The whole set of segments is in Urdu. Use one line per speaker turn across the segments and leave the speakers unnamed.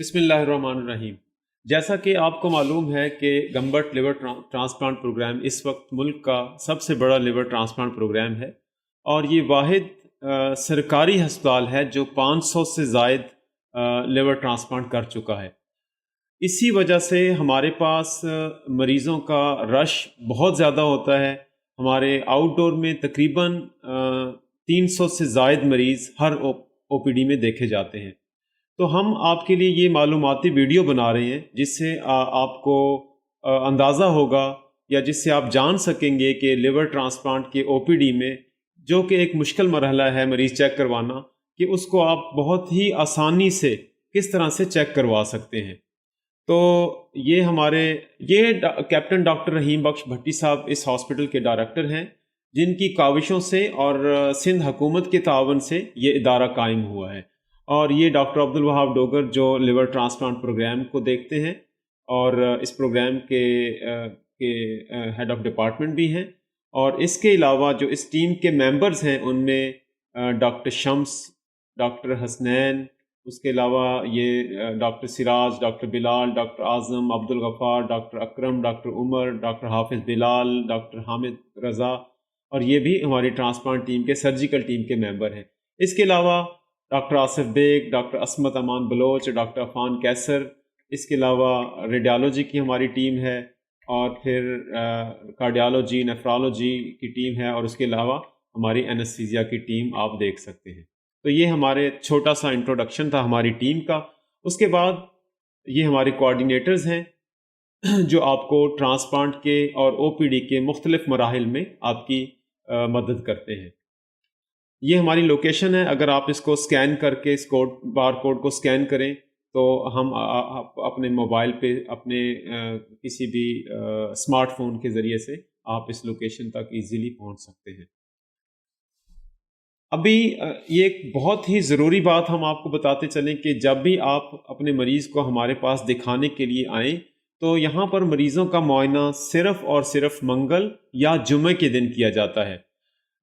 بسم اللہ الرحمن الرحیم۔ جیسا کہ آپ کو معلوم ہے کہ گمبٹ لیور ٹرانسپلانٹ پروگرام اس وقت ملک کا سب سے بڑا لیور ٹرانسپلانٹ پروگرام ہے، اور یہ واحد سرکاری ہسپتال ہے جو 500 سے زائد لیور ٹرانسپلانٹ کر چکا ہے۔ اسی وجہ سے ہمارے پاس مریضوں کا رش بہت زیادہ ہوتا ہے۔ ہمارے آؤٹ ڈور میں تقریباً 300 سے زائد مریض ہر او پی ڈی میں دیکھے جاتے ہیں۔ تو ہم آپ کے لیے یہ معلوماتی ویڈیو بنا رہے ہیں جس سے آپ کو اندازہ ہوگا یا جس سے آپ جان سکیں گے کہ لیور ٹرانسپلانٹ کے او پی ڈی میں جو کہ ایک مشکل مرحلہ ہے مریض چیک کروانا، کہ اس کو آپ بہت ہی آسانی سے کس طرح سے چیک کروا سکتے ہیں۔ تو یہ کیپٹن ڈاکٹر رحیم بخش بھٹی صاحب اس ہاسپٹل کے ڈائریکٹر ہیں، جن کی کاوشوں سے اور سندھ حکومت کے تعاون سے یہ ادارہ قائم ہوا ہے۔ اور یہ ڈاکٹر عبدالوہاب ڈوگر جو لیور ٹرانسپلانٹ پروگرام کو دیکھتے ہیں اور اس پروگرام کے ہیڈ آف ڈپارٹمنٹ بھی ہیں، اور اس کے علاوہ جو اس ٹیم کے ممبرز ہیں ان میں ڈاکٹر شمس، ڈاکٹر حسنین، اس کے علاوہ یہ ڈاکٹر سراج، ڈاکٹر بلال، ڈاکٹر اعظم، عبدالغفار، ڈاکٹر اکرم، ڈاکٹر عمر، ڈاکٹر حافظ بلال، ڈاکٹر حامد رضا، اور یہ بھی ہماری ٹرانسپلانٹ ٹیم کے سرجیکل ٹیم کے ممبر ہیں۔ اس کے علاوہ ڈاکٹر آصف بیگ، ڈاکٹر عصمت امان بلوچ، ڈاکٹر عفان کیسر، اس کے علاوہ ریڈیالوجی کی ہماری ٹیم ہے، اور پھر کارڈیالوجی، نیفرالوجی کی ٹیم ہے، اور اس کے علاوہ ہماری اینستھیزیا کی ٹیم آپ دیکھ سکتے ہیں۔ تو یہ ہمارے چھوٹا سا انٹروڈکشن تھا ہماری ٹیم کا۔ اس کے بعد یہ ہمارے کوآرڈینیٹرز ہیں جو آپ کو ٹرانسپلانٹ کے اور او پی ڈی کے مختلف مراحل میں آپ کی مدد کرتے ہیں۔ یہ ہماری لوکیشن ہے، اگر آپ اس کو سکین کر کے اس بار کوڈ کو سکین کریں تو ہم اپنے موبائل پہ اپنے کسی بھی اسمارٹ فون کے ذریعے سے آپ اس لوکیشن تک ایزیلی پہنچ سکتے ہیں۔ ابھی یہ ایک بہت ہی ضروری بات ہم آپ کو بتاتے چلیں کہ جب بھی آپ اپنے مریض کو ہمارے پاس دکھانے کے لیے آئیں تو یہاں پر مریضوں کا معائنہ صرف اور صرف منگل یا جمعے کے دن کیا جاتا ہے۔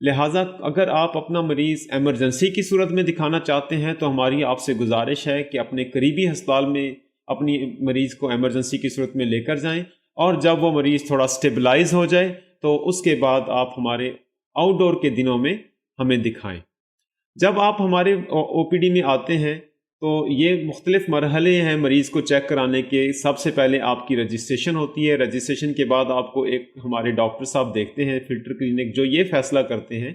لہٰذا اگر آپ اپنا مریض ایمرجنسی کی صورت میں دکھانا چاہتے ہیں تو ہماری آپ سے گزارش ہے کہ اپنے قریبی ہسپتال میں اپنی مریض کو ایمرجنسی کی صورت میں لے کر جائیں، اور جب وہ مریض تھوڑا سٹیبلائز ہو جائے تو اس کے بعد آپ ہمارے آؤٹ ڈور کے دنوں میں ہمیں دکھائیں۔ جب آپ ہمارے او پی ڈی میں آتے ہیں تو یہ مختلف مرحلے ہیں مریض کو چیک کرانے کے۔ سب سے پہلے آپ کی رجسٹریشن ہوتی ہے، رجسٹریشن کے بعد آپ کو ایک ہمارے ڈاکٹر صاحب دیکھتے ہیں فلٹر کلینک، جو یہ فیصلہ کرتے ہیں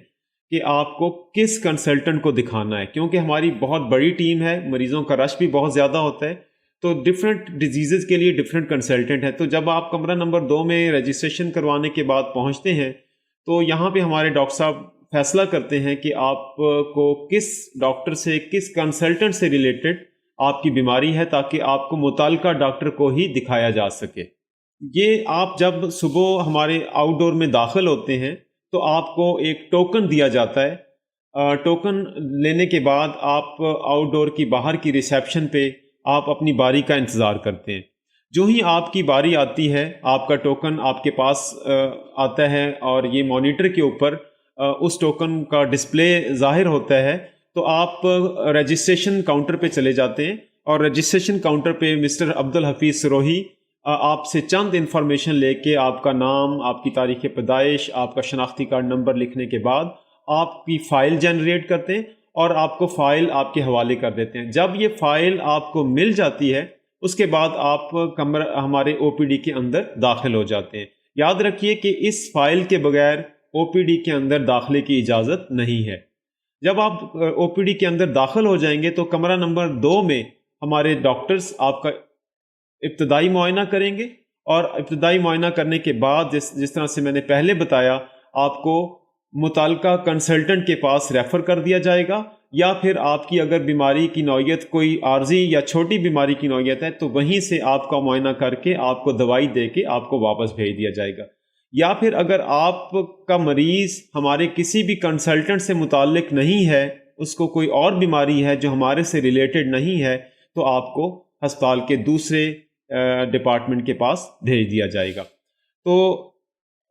کہ آپ کو کس کنسلٹنٹ کو دکھانا ہے، کیونکہ ہماری بہت بڑی ٹیم ہے، مریضوں کا رش بھی بہت زیادہ ہوتا ہے، تو ڈفرینٹ ڈیزیزز کے لیے ڈفرینٹ کنسلٹنٹ ہے۔ تو جب آپ کمرہ نمبر 2 میں رجسٹریشن کروانے کے بعد پہنچتے ہیں تو یہاں پہ ہمارے ڈاکٹر صاحب فیصلہ کرتے ہیں کہ آپ کو کس ڈاکٹر سے، کس کنسلٹنٹ سے ریلیٹڈ آپ کی بیماری ہے، تاکہ آپ کو متعلقہ ڈاکٹر کو ہی دکھایا جا سکے۔ یہ آپ جب صبح ہمارے آؤٹ ڈور میں داخل ہوتے ہیں تو آپ کو ایک ٹوکن دیا جاتا ہے۔ ٹوکن لینے کے بعد آپ آؤٹ ڈور کی باہر کی ریسیپشن پہ آپ اپنی باری کا انتظار کرتے ہیں۔ جو ہی آپ کی باری آتی ہے، آپ کا ٹوکن آپ کے پاس آتا ہے، اور یہ مانیٹر کے اوپر اس ٹوکن کا ڈسپلے ظاہر ہوتا ہے، تو آپ رجسٹریشن کاؤنٹر پہ چلے جاتے ہیں، اور رجسٹریشن کاؤنٹر پہ مسٹر عبدالحفیظ سروہی آپ سے چند انفارمیشن لے کے آپ کا نام، آپ کی تاریخ پیدائش، آپ کا شناختی کارڈ نمبر لکھنے کے بعد آپ کی فائل جنریٹ کرتے ہیں، اور آپ کو فائل آپ کے حوالے کر دیتے ہیں۔ جب یہ فائل آپ کو مل جاتی ہے اس کے بعد آپ ہمارے او پی ڈی کے اندر داخل ہو جاتے ہیں۔ یاد رکھیے کہ اس فائل کے بغیر او پی ڈی کے اندر داخلے کی اجازت نہیں ہے۔ جب آپ او پی ڈی کے اندر داخل ہو جائیں گے تو کمرہ نمبر 2 میں ہمارے ڈاکٹرز آپ کا ابتدائی معائنہ کریں گے، اور ابتدائی معائنہ کرنے کے بعد جس طرح سے میں نے پہلے بتایا، آپ کو متعلقہ کنسلٹنٹ کے پاس ریفر کر دیا جائے گا، یا پھر آپ کی اگر بیماری کی نوعیت کوئی عارضی یا چھوٹی بیماری کی نوعیت ہے تو وہیں سے آپ کا معائنہ کر کے آپ کو دوائی دے کے آپ کو واپس بھیج دیا جائے گا۔ یا پھر اگر آپ کا مریض ہمارے کسی بھی کنسلٹنٹ سے متعلق نہیں ہے، اس کو کوئی اور بیماری ہے جو ہمارے سے ریلیٹڈ نہیں ہے، تو آپ کو ہسپتال کے دوسرے ڈپارٹمنٹ کے پاس بھیج دیا جائے گا۔ تو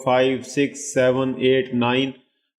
5, 6, 7, 8, 9।